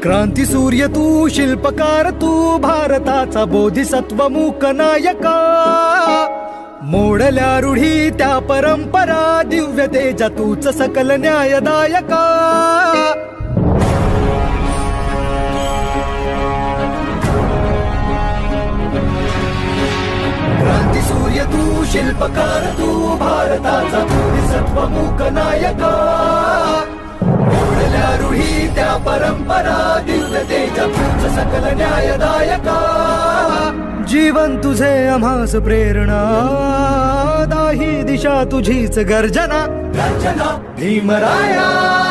क्रांती सूर्य तू, शिल्पकार तू, भारताचा बोधिसत्व मूक नायका. मोडल्या रूढी त्या परंपरा, दिव्य तेजा तूच सकल न्यायदायका. क्रांती सूर्य तू, शिल्पकार तू, भारताचा बोधिसत्व मूक नायका. मोडल्या रूढी त्या परंपरा, दिव्य तेजा तूच सकल न्यायदायका. जीवन तुझे आम्हास प्रेरणा, दाही दिशा तुझीच गर्जना. गर्जना भीमराया.